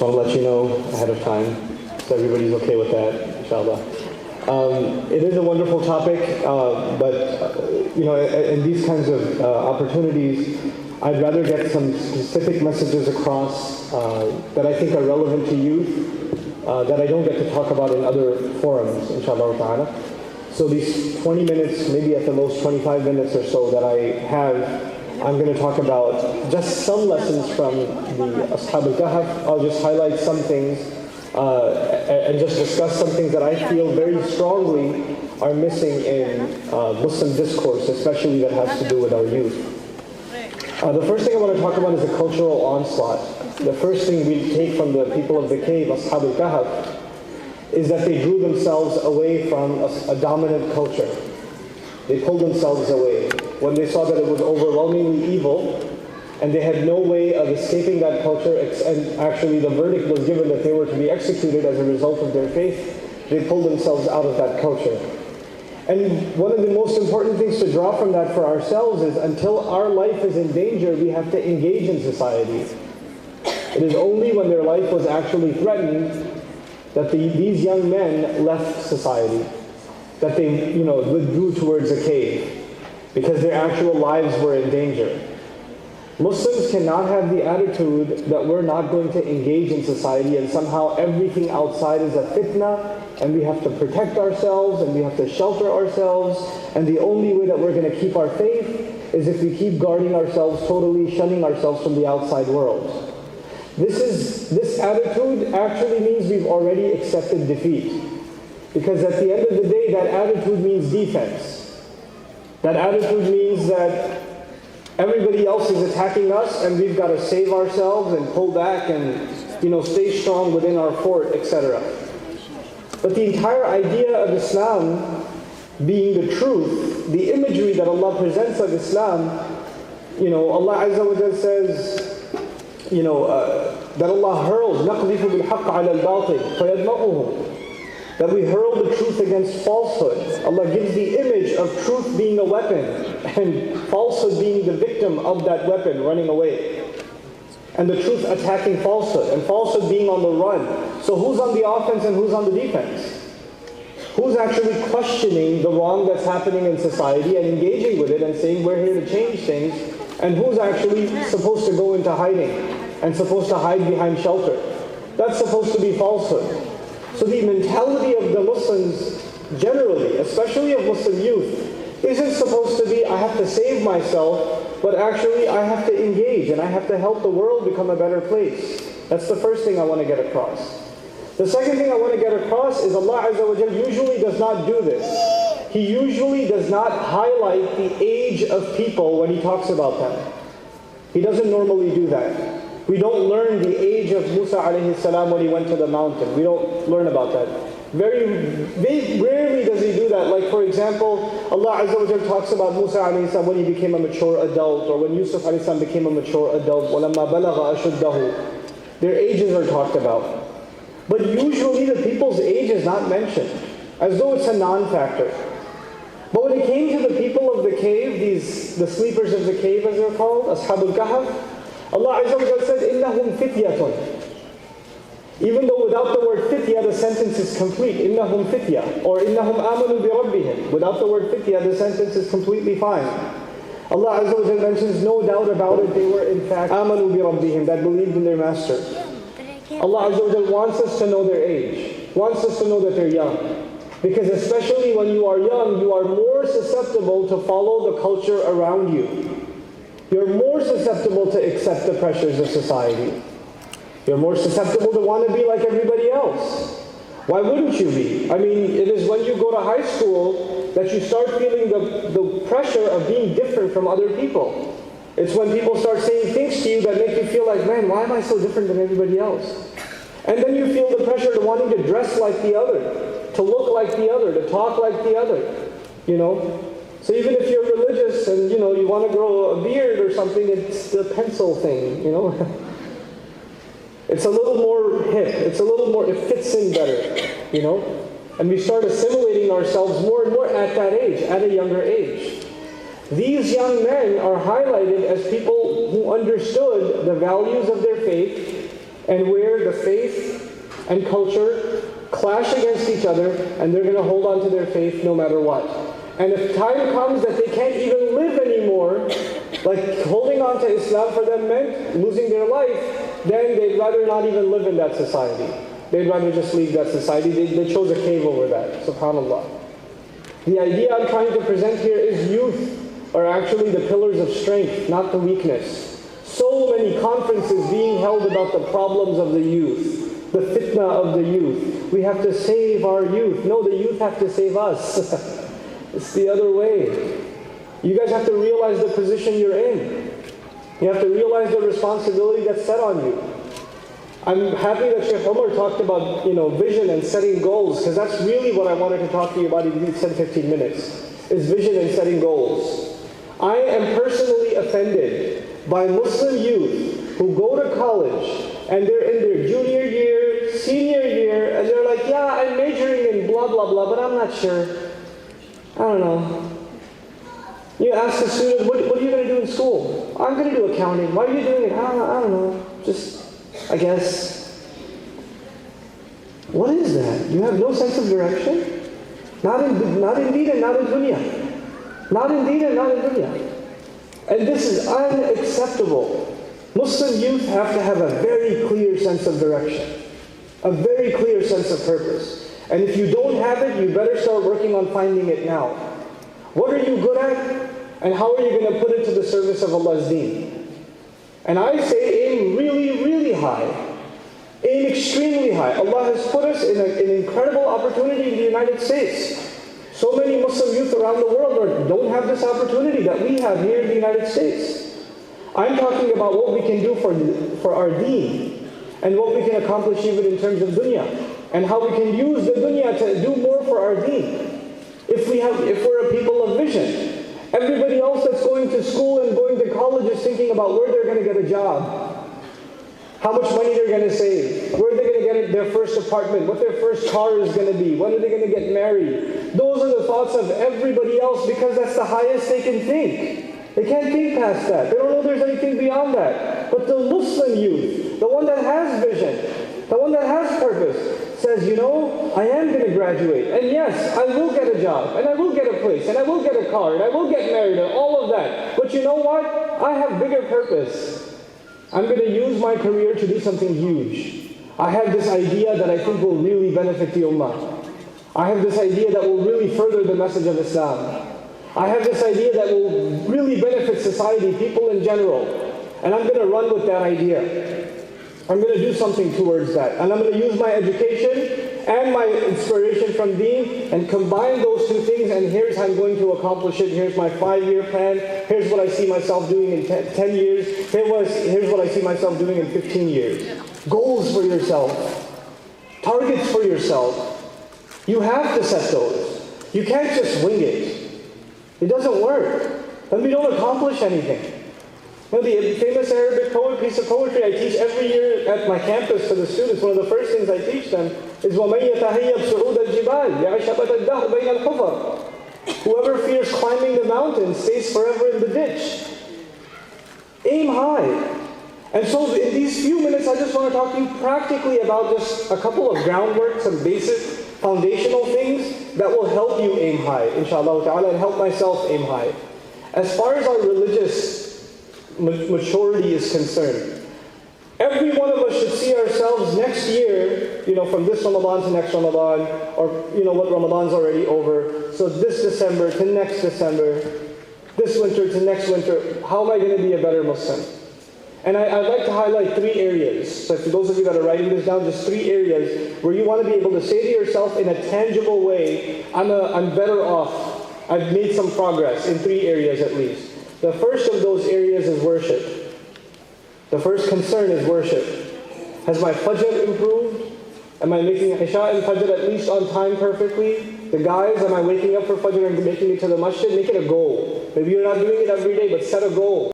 want to let you know ahead of time, so everybody's okay with that, inshallah. It is a wonderful topic, but in these kinds of opportunities, I'd rather get some specific messages across that I think are relevant to youth, that I don't get to talk about in other forums, inshallah ta'ala. So these 20 minutes, maybe at the most 25 minutes or so that I have, I'm going to talk about just some lessons from the Ashabul Kahfi. I'll just highlight some things and just discuss some things that I feel very strongly are missing in Muslim discourse, especially that has to do with our youth. The first thing I want to talk about is the cultural onslaught. The first thing we take from the people of the cave, Ashabul Kahfi, is that they drew themselves away from a dominant culture. They pulled themselves away. When they saw that it was overwhelmingly evil, and they had no way of escaping that culture, and actually the verdict was given that they were to be executed as a result of their faith, they pulled themselves out of that culture. And one of the most important things to draw from that for ourselves is until our life is in danger, we have to engage in society. It is only when their life was actually threatened that these young men left society, that they withdrew towards a cave, because their actual lives were in danger. Muslims cannot have the attitude that we're not going to engage in society and somehow everything outside is a fitna and we have to protect ourselves and we have to shelter ourselves, and the only way that we're going to keep our faith is if we keep guarding ourselves totally, shunning ourselves from the outside world. This attitude actually means we've already accepted defeat. Because at the end of the day, that attitude means defense. That attitude means that everybody else is attacking us and we've got to save ourselves and pull back and stay strong within our fort, etc. But the entire idea of Islam being the truth, the imagery that Allah presents of Islam, Allah Azza wa Jalla says, that Allah hurls نَقْذِفُ بِالْحَقِّ عَلَى الْبَاطِلِ فَيَدْمَغُهُ, that we hurl the truth against falsehood. Allah gives the image of truth being a weapon and falsehood being the victim of that weapon, running away. And the truth attacking falsehood, and falsehood being on the run. So who's on the offense and who's on the defense? Who's actually questioning the wrong that's happening in society and engaging with it and saying we're here to change things? And who's actually supposed to go into hiding and supposed to hide behind shelter? That's supposed to be falsehood. So the mentality of the Muslims generally, especially of Muslim youth, isn't supposed to be, I have to save myself, but actually I have to engage and I have to help the world become a better place. That's the first thing I want to get across. The second thing I want to get across is Allah Azza wa Jalla usually does not do this. He usually does not highlight the age of people when He talks about them. He doesn't normally do that. We don't learn the age of Musa alayhi salam when he went to the mountain. We don't learn about that. Very rarely does He do that. Like for example, Allah Azza wa Jalla talks about Musa alayhi salam when he became a mature adult, or when Yusuf alayhi salam became a mature adult. وَلَمَّا بَلَغَ أَشُدَّهُ. Their ages are talked about. But usually the people's age is not mentioned, as though it's a non-factor. But when it came to the people of the cave, the sleepers of the cave as they're called, Ashabul Kahfi, Allah Azza wa Jalla said, إِنَّهُمْ فِتْيَةٌ. Even though without the word fitya, the sentence is complete. إِنَّهُمْ فِتْيَةٌ. Or إِنَّهُمْ آمَنُوا بِرَبِّهِمْ. Without the word fitya, the sentence is completely fine. Allah Azza wa Jalla mentions, no doubt about it, they were in fact آمَنُوا بِرَبِّهِمْ, that believed in their master. Allah Azza wa Jalla wants us to know their age, wants us to know that they're young. Because especially when you are young, you are more susceptible to follow the culture around you. You're more susceptible to accept the pressures of society. You're more susceptible to want to be like everybody else. Why wouldn't you be? I mean, it is when you go to high school that you start feeling the pressure of being different from other people. It's when people start saying things to you that make you feel like, man, why am I so different than everybody else? And then you feel the pressure to wanting to dress like the other, to look like the other, to talk like the other, So even if you're religious and, you want to grow a beard or something, it's the pencil thing, It's a little more hip, it fits in better, And we start assimilating ourselves more and more at that age, at a younger age. These young men are highlighted as people who understood the values of their faith and where the faith and culture clash against each other, and they're going to hold on to their faith no matter what. And if time comes that they can't even live anymore, like holding on to Islam for them meant losing their life, then they'd rather not even live in that society. They'd rather just leave that society. They chose a cave over that, subhanAllah. The idea I'm trying to present here is youth are actually the pillars of strength, not the weakness. So many conferences being held about the problems of the youth, the fitna of the youth. We have to save our youth. No, the youth have to save us. It's the other way. You guys have to realize the position you're in. You have to realize the responsibility that's set on you. I'm happy that Sheikh Umar talked about, vision and setting goals, because that's really what I wanted to talk to you about in these 10-15 minutes, is vision and setting goals. I am personally offended by Muslim youth who go to college and they're in their junior year, senior year, and they're like, yeah, I'm majoring in blah, blah, blah, but I'm not sure. I don't know. You ask the student, what are you going to do in school? I'm going to do accounting. Why are you doing it? I don't know. I guess. What is that? You have no sense of direction? Not in deen and not in dunya. Not in deen and not in dunya. And this is unacceptable. Muslim youth have to have a very clear sense of direction. A very clear sense of purpose. And if you don't have it, you better start working on finding it now. What are you good at? And how are you going to put it to the service of Allah's deen? And I say aim really, really high. Aim extremely high. Allah has put us in an incredible opportunity in the United States. So many Muslim youth around the world don't have this opportunity that we have here in the United States. I'm talking about what we can do for our deen, and what we can accomplish even in terms of dunya, and how we can use the dunya to do more for our deen. If we're a people of vision. Everybody else that's going to school and going to college is thinking about where they're going to get a job, how much money they're going to save, where they're going to get their first apartment, what their first car is going to be, when are they going to get married. Those are the thoughts of everybody else, because that's the highest they can think. They can't think past that. They don't know there's anything beyond that. But the Muslim youth, the one that has vision, the one that has purpose, says, I am going to graduate, and yes, I will get a job, and I will get a place, and I will get a car, and I will get married, and all of that. But you know what? I have bigger purpose. I'm going to use my career to do something huge. I have this idea that I think will really benefit the Ummah. I have this idea that will really further the message of Islam. I have this idea that will really benefit society, people in general. And I'm going to run with that idea. I'm going to do something towards that. And I'm going to use my education and my inspiration from deen and combine those two things, and here's how I'm going to accomplish it. Here's my 5-year plan. Here's what I see myself doing in 10 years. Here's what I see myself doing in 15 years. Goals for yourself. Targets for yourself. You have to set those. You can't just wing it. It doesn't work. Then we don't accomplish anything. The famous Arabic piece of poetry I teach every year at my campus to the students, one of the first things I teach them is وَمَنْ يَتَهَيَّبْ صُعُودَ الْجِبَالِ يَعْشَبَتَ الدَّهْرِ بَيْنَ الْحُفَرِ. Whoever fears climbing the mountain stays forever in the ditch. Aim high. And so in these few minutes, I just want to talk to you practically about just a couple of groundwork, some basic foundational things that will help you aim high, inshallah ta'ala, and help myself aim high. As far as our religious maturity is concerned, every one of us should see ourselves next year, from this Ramadan to next Ramadan, or what Ramadan's already over, so this December to next December, this winter to next winter, how am I going to be a better Muslim? And I'd like to highlight 3 areas. So for those of you that are writing this down, just 3 areas where you want to be able to say to yourself in a tangible way, I'm better off. I've made some progress in 3 areas at least. The first of those areas is worship. The first concern is worship. Has my Fajr improved? Am I making Isha and Fajr at least on time perfectly? The guys, am I waking up for Fajr and making it to the masjid? Make it a goal. Maybe you're not doing it every day, but set a goal.